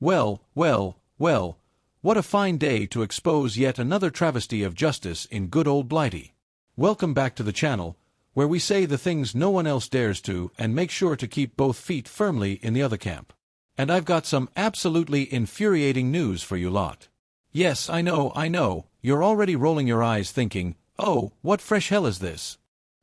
Well, well, well, what a fine day to expose yet another travesty of justice in good old Blighty. Welcome back to the channel, where we say the things no one else dares to and make sure to keep both feet firmly in the other camp. And I've got some absolutely infuriating news for you lot. Yes, I know, you're already rolling your eyes thinking, oh, what fresh hell is this?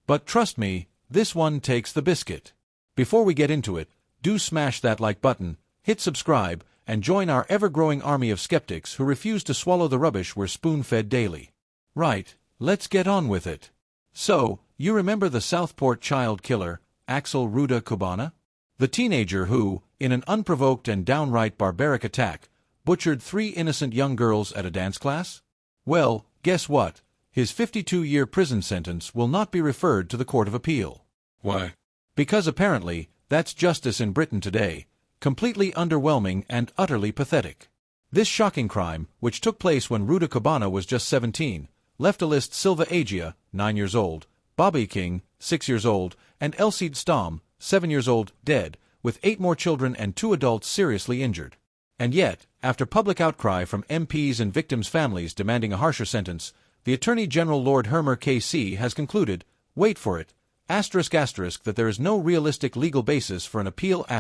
But trust me, this one takes the biscuit. Before we get into it, do smash that like button, hit subscribe, and join our ever-growing army of skeptics who refuse to swallow the rubbish we're spoon-fed daily. Right, let's get on with it. So, you remember the Southport child killer, Axel Ruda Kubana? The teenager who, in an unprovoked and downright barbaric attack, butchered 3 innocent young girls at a dance class? Well, guess what? His 52-year prison sentence will not be referred to the Court of Appeal. Why? Because apparently, that's justice in Britain today, completely underwhelming and utterly pathetic. This shocking crime, which took place when Ruda Kubana was just 17, left a list Silva Agia, 9 years old, Bobby King, 6 years old, and Elsie Stom, 7 years old, dead, with 8 more children and 2 adults seriously injured. And yet, after public outcry from MPs and victims' families demanding a harsher sentence, the Attorney General Lord Hermer KC has concluded, wait for it, that there is no realistic legal basis for an appeal ***.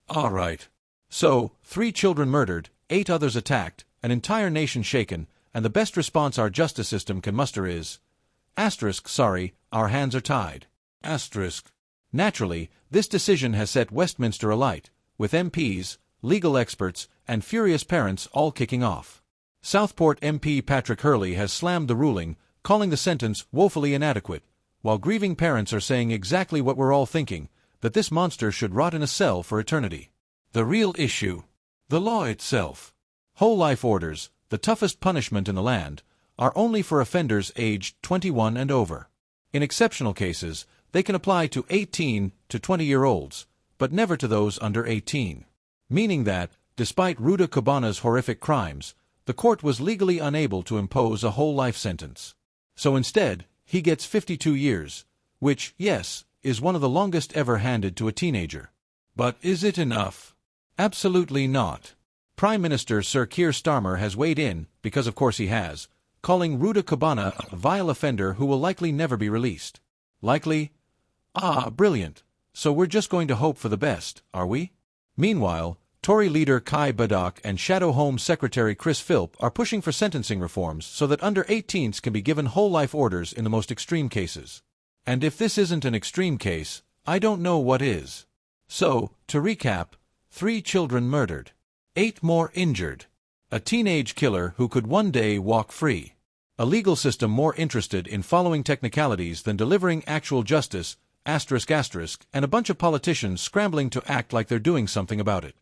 All right. So, 3 children murdered, 8 others attacked, an entire nation shaken, and the best response our justice system can muster is, sorry, our hands are tied. Naturally, this decision has set Westminster alight, with MPs, legal experts, and furious parents all kicking off. Southport MP Patrick Hurley has slammed the ruling, calling the sentence woefully inadequate, while grieving parents are saying exactly what we're all thinking, that this monster should rot in a cell for eternity. The real issue. The law itself. Whole life orders, the toughest punishment in the land, are only for offenders aged 21 and over. In exceptional cases, they can apply to 18 to 20-year-olds, but never to those under 18. Meaning that, despite Ruda Kubana's horrific crimes, the court was legally unable to impose a whole life sentence. So instead, he gets 52 years, which, yes, is one of the longest ever handed to a teenager. But is it enough? Absolutely not. Prime Minister Sir Keir Starmer has weighed in, because of course he has, calling Ruda Kubana a vile offender who will likely never be released. Likely? Ah, brilliant. So we're just going to hope for the best, are we? Meanwhile, Tory leader Kai Baddock and Shadow Home Secretary Chris Philp are pushing for sentencing reforms so that under-18s can be given whole-life orders in the most extreme cases. And if this isn't an extreme case, I don't know what is. So, to recap, 3 children murdered, 8 more injured, a teenage killer who could one day walk free, a legal system more interested in following technicalities than delivering actual justice, and a bunch of politicians scrambling to act like they're doing something about it.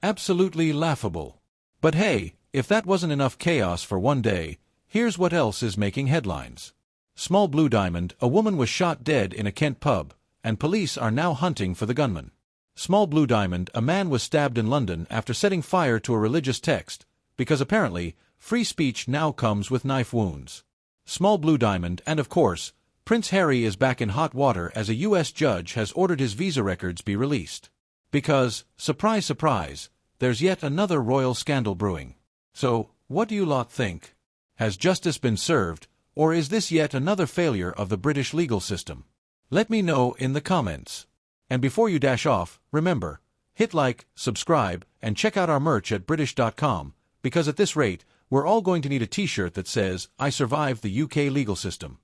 Absolutely laughable. But hey, if that wasn't enough chaos for one day, here's what else is making headlines. Small Blue Diamond, a woman was shot dead in a Kent pub, and police are now hunting for the gunman. Small Blue Diamond, a man was stabbed in London after setting fire to a religious text, because apparently, free speech now comes with knife wounds. Small Blue Diamond, and of course, Prince Harry is back in hot water as a U.S. judge has ordered his visa records be released. Because, surprise surprise, there's yet another royal scandal brewing. So, what do you lot think? Has justice been served, or is this yet another failure of the British legal system? Let me know in the comments. And before you dash off, remember, hit like, subscribe, and check out our merch at British.com, because at this rate, we're all going to need a t-shirt that says, I survived the UK legal system.